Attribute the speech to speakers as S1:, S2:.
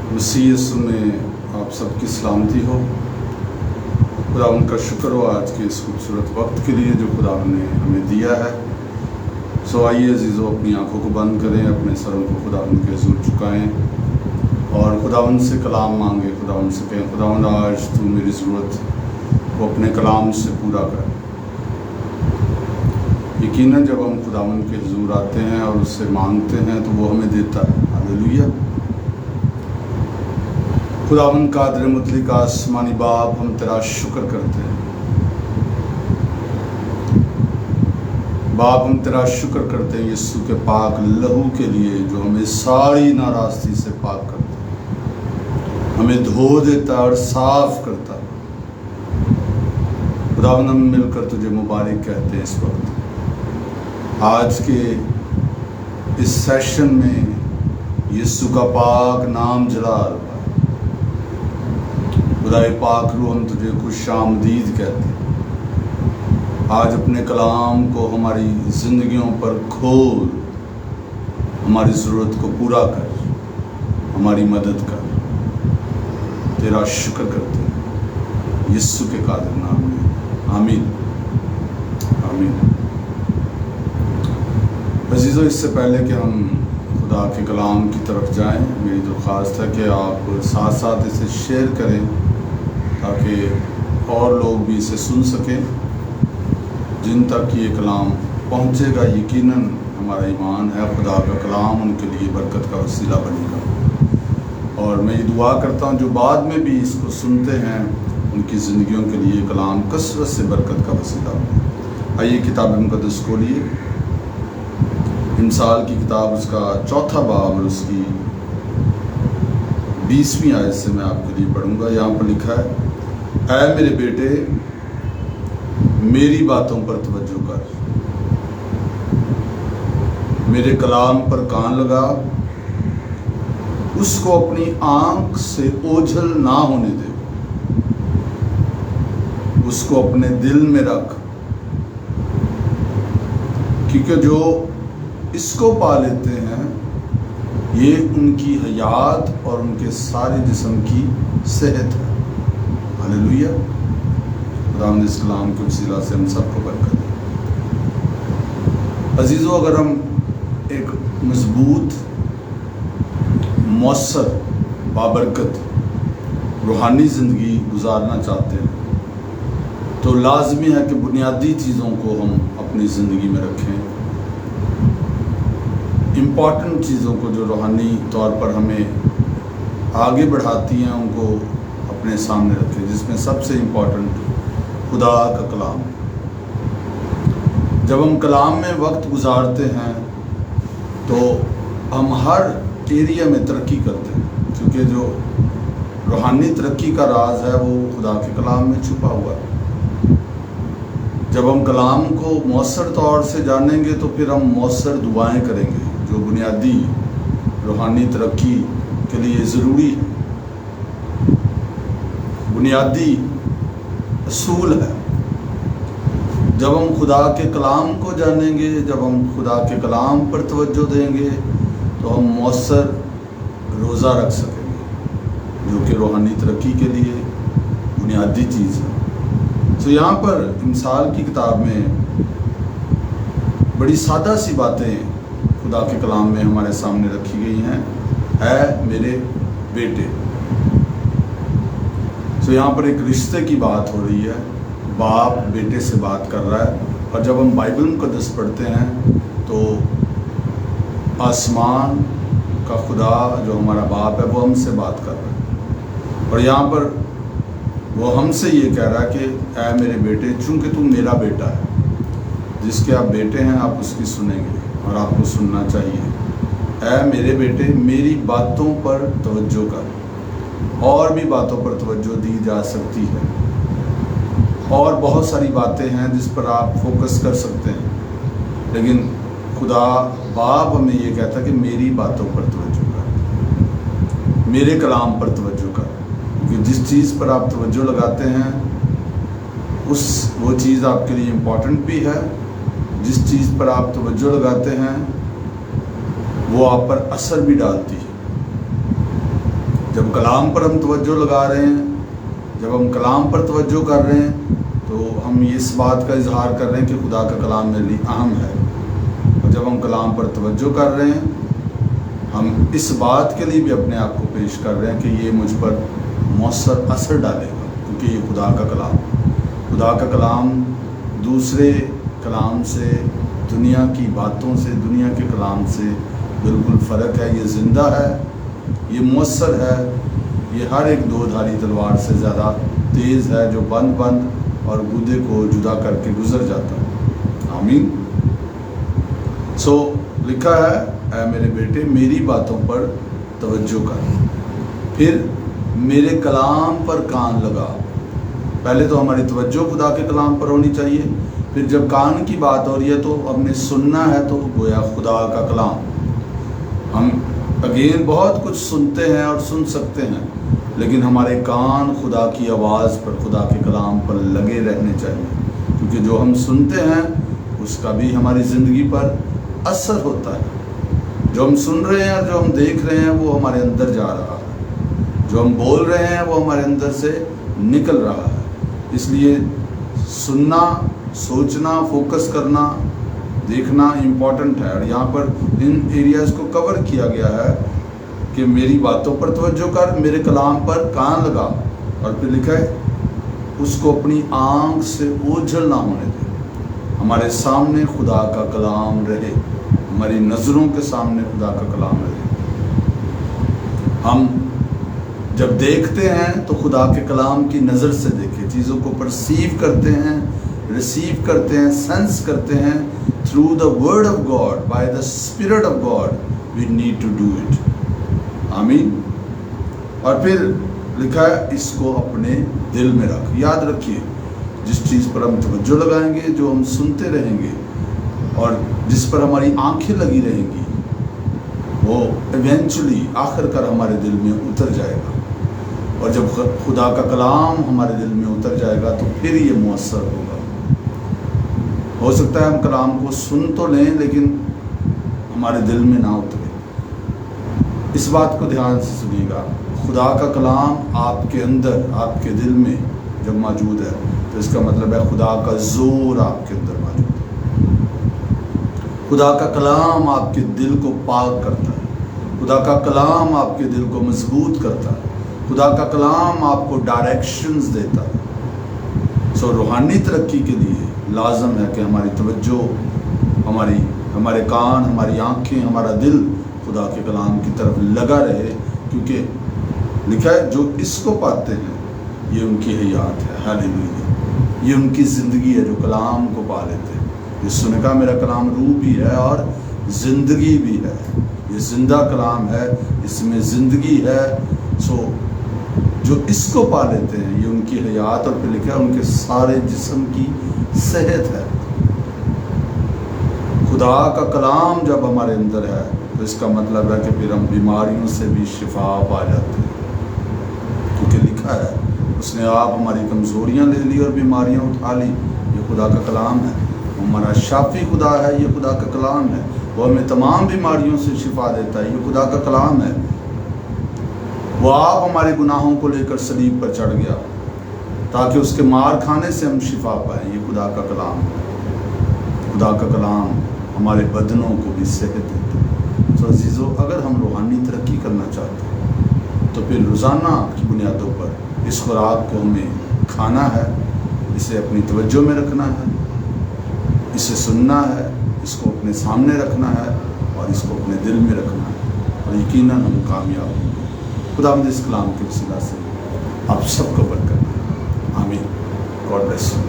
S1: मसीह यीशु में आप सबकी सलामती हो। खुदा उनका शुक्र हो आज के इस खूबसूरत वक्त के लिए जो खुदा ने हमें दिया है। सो आइए अजीज़ों, अपनी आंखों को बंद करें, अपने सरों को खुदा उनके हुज़ूर झुकाएं और खुदा उनसे कलाम मांगे। खुदा उनसे कहें, खुदा आज तू मेरी ज़रूरत को अपने कलाम से पूरा कर। यकीनन जब हम खुदा उनके हुज़ूर आते हैं और उससे मांगते हैं तो वो हमें देता है। हालेलुया। खुदा उनका कादिर मुतलक आसमानी बाप, हम तेरा शुक्र करते हैं बाप, हम तेरा शुक्र करते हैं यीशु के पाक लहू के लिए जो हमें सारी नाराज़गी से पाक करता है, हमें धो देता और साफ करता है। खुदा हम मिलकर तुझे मुबारक कहते हैं। इस वक्त आज के इस सेशन में यीशु का पाक नाम जलाल खुदाए पाक रूह, हम तुझे खुश आमदीद कहते हैं। आज अपने कलाम को हमारी ज़िंदगियों पर खोल, हमारी ज़रूरत को पूरा कर, हमारी मदद कर। तेरा शुक्र करते हैं यीशु के कादिर नाम में, आमीन आमीन। अजीज़ों, इससे पहले कि हम खुदा के कलाम की तरफ जाएं, मेरी दरख्वास्त है कि आप साथ साथ इसे शेयर करें ताकि और लोग भी इसे सुन सकें। जिन तक ये कलाम पहुंचेगा, यकीनन हमारा ईमान है खुदा का कलाम उनके लिए बरकत का वसीला बनेगा। और मैं ये दुआ करता हूँ जो बाद में भी इसको सुनते हैं उनकी ज़िंदगियों के लिए कलाम कसरत से बरकत का वसीला बने। आइए किताब मुक़द्दस खोलिए, इंसाल की किताब उसका 4 बाब और उसकी 20वीं आयत से मैं आपके लिए पढ़ूंगा। यहाँ पर लिखा है, ऐ मेरे बेटे मेरी बातों पर तवज्जो कर, मेरे कलाम पर कान लगा, उसको अपनी आंख से ओझल ना होने दे, उसको अपने दिल में रख, क्योंकि जो इसको पा लेते हैं ये उनकी हयात और उनके सारे जिस्म की सेहत है। हालेलुया। खुदावंद इस कलाम के वसीला से हम सबको बरकत दे। अजीज़ों, अगर हम एक मजबूत, मौसर, बाबरकत रूहानी ज़िंदगी गुजारना चाहते हैं तो लाजमी है कि बुनियादी चीज़ों को हम अपनी ज़िंदगी में रखें। इम्पॉर्टेंट चीज़ों को जो रूहानी तौर पर हमें आगे बढ़ाती हैं उनको अपने सामने रखें, जिसमें सबसे इम्पॉर्टेंट खुदा का कलाम है। जब हम कलाम में वक्त गुजारते हैं तो हम हर एरिया में तरक्की करते हैं, क्योंकि जो रूहानी तरक्की का राज है वो खुदा के कलाम में छुपा हुआ है। जब हम कलाम को मौसर तौर से जानेंगे तो फिर हम मौसर दुआएं करेंगे जो बुनियादी रूहानी तरक्की के लिए ज़रूरी है, बुनियादी असूल है। जब हम खुदा के कलाम को जानेंगे, जब हम खुदा के कलाम पर तवज्जो देंगे तो हम मौसर रोज़ा रख सकेंगे जो कि रूहानी तरक्की के लिए बुनियादी चीज़ है। तो यहाँ पर इंसाल की किताब में बड़ी सादा सी बातें खुदा के कलाम में हमारे सामने रखी गई हैं। ऐ मेरे बेटे, तो यहाँ पर एक रिश्ते की बात हो रही है, बाप बेटे से बात कर रहा है। और जब हम बाइबल मुक़द्दस पढ़ते हैं तो आसमान का खुदा जो हमारा बाप है वो हमसे बात कर रहा है। और यहाँ पर वो हमसे ये कह रहा है कि ऐ मेरे बेटे, चूँकि तू मेरा बेटा है, जिसके आप बेटे हैं आप उसकी सुनेंगे और आपको सुनना चाहिए। ऐ मेरे बेटे, मेरी बातों पर तवज्जो कर। और भी बातों पर तवज्जो दी जा सकती है और बहुत सारी बातें हैं जिस पर आप फोकस कर सकते हैं, लेकिन खुदा बाप हमें ये कहता है कि मेरी बातों पर तवज्जो कर, मेरे कलाम पर तवज्जो कर। क्योंकि जिस चीज़ पर आप तवज्जो लगाते हैं वो चीज़ आपके लिए इम्पॉर्टेंट भी है। जिस चीज़ पर आप तवज्जो लगाते हैं वो आप पर असर भी डालती है। जब कलाम पर हम तवज्जो लगा रहे हैं, जब हम कलाम पर तवज्जो कर रहे हैं, तो हम इस बात का इजहार कर रहे हैं कि खुदा का कलाम मेरे लिए अहम है। और जब हम कलाम पर तवज्जो कर रहे हैं, हम इस बात के लिए भी अपने आप को पेश कर रहे हैं कि ये मुझ पर मौसर असर डालेगा, क्योंकि ये खुदा का कलाम दूसरे कलाम से, दुनिया की बातों से, दुनिया के कलाम से बिल्कुल फ़र्क है। ये ज़िंदा है, ये मौसर है, ये हर एक दो धारी तलवार से ज़्यादा तेज़ है, जो बंद और गुदे को जुदा करके गुजर जाता है। आमीन। सो लिखा है, ऐ मेरे बेटे मेरी बातों पर तवज्जो कर, फिर मेरे कलाम पर कान लगा। पहले तो हमारी तवज्जो खुदा के कलाम पर होनी चाहिए, फिर जब कान की बात हो रही है तो हमने सुनना है, तो गोया खुदा का कलाम। हम अगेन बहुत कुछ सुनते हैं और सुन सकते हैं, लेकिन हमारे कान खुदा की आवाज़ पर, खुदा के कलाम पर लगे रहने चाहिए, क्योंकि जो हम सुनते हैं उसका भी हमारी ज़िंदगी पर असर होता है। जो हम सुन रहे हैं और जो हम देख रहे हैं वो हमारे अंदर जा रहा है, जो हम बोल रहे हैं वो हमारे अंदर से निकल रहा है। इसलिए सुनना, सोचना, फोकस करना, देखना इम्पॉर्टेंट है। और यहाँ पर इन एरियाज़ को कवर किया गया है कि मेरी बातों पर तवज्जो कर, मेरे कलाम पर कान लगा, और फिर लिखा है उसको अपनी आँख से ओझल ना होने दे। हमारे सामने खुदा का कलाम रहे, हमारी नज़रों के सामने खुदा का कलाम रहे। हम जब देखते हैं तो खुदा के कलाम की नज़र से देखें, चीज़ों को परसीव करते हैं, रिसीव करते हैं, सेंस करते हैं through the word of God, by the spirit of God we need to do it. आमीन। और फिर लिखा है इसको अपने दिल में रख। याद रखिए, जिस चीज़ पर हम तवज्जो लगाएंगे, जो हम सुनते रहेंगे और जिस पर हमारी आंखें लगी रहेंगी, वो इवेंचुअली आखिरकार हमारे दिल में उतर जाएगा। और जब खुदा का कलाम हमारे दिल में उतर जाएगा तो फिर ये मुअस्सर होगा। हो सकता है हम कलाम को सुन तो लें, लेकिन हमारे दिल में ना उतरे। इस बात को ध्यान से सुनिएगा, खुदा का कलाम आपके अंदर, आपके दिल में जब मौजूद है, तो इसका मतलब है खुदा का ज़ोर आपके अंदर मौजूद है। खुदा का कलाम आपके दिल को पाक करता है, खुदा का कलाम आपके दिल को मजबूत करता है, खुदा का कलाम आपको डायरेक्शंस देता है। सो रूहानी तरक्की के लिए लाजम है कि हमारी तवज्जो, हमारे कान, हमारी आँखें, हमारा दिल खुदा के कलाम की तरफ लगा रहे, क्योंकि लिखा है जो इसको पाते हैं ये उनकी हयात है। हालेलुया। ये उनकी ज़िंदगी है जो कलाम को पा लेते हैं। यीशु ने कहा मेरा कलाम रूह भी है और ज़िंदगी भी है। ये ज़िंदा कलाम है, इसमें ज़िंदगी है। सो जो इसको पा लेते हैं ये उनकी हयात, और फिर लिखा है उनके सारे जिस्म की सेहत है। खुदा का कलाम जब हमारे अंदर है तो इसका मतलब है कि फिर हम बीमारियों से भी शिफा पा जाते हैं, क्योंकि लिखा है उसने आप हमारी कमज़ोरियां ले ली और बीमारियां उठा ली। ये खुदा का कलाम है। हमारा शाफी खुदा है, ये खुदा का कलाम है। वो हमें तमाम बीमारियों से शिफा देता है, ये खुदा का कलाम है। वो आप हमारे गुनाहों को लेकर सलीब पर चढ़ गया ताकि उसके मार खाने से हम शिफा पाएँ। ये खुदा का कलाम है। खुदा का कलाम हमारे बदनों को भी सेहत देता है। तो अजीज़ों, अगर हम रूहानी तरक्की करना चाहते हैं तो फिर रोज़ाना की बुनियादों पर इस खुराक को हमें खाना है, इसे अपनी तवज्जो में रखना है, इसे सुनना है, इसको अपने सामने रखना है और इसको अपने दिल में रखना है, और यकीनन हम कामयाब होंगे। खुदावंद इस कलाम के वसीला से आप सबको बरकत। आमीन। God bless you.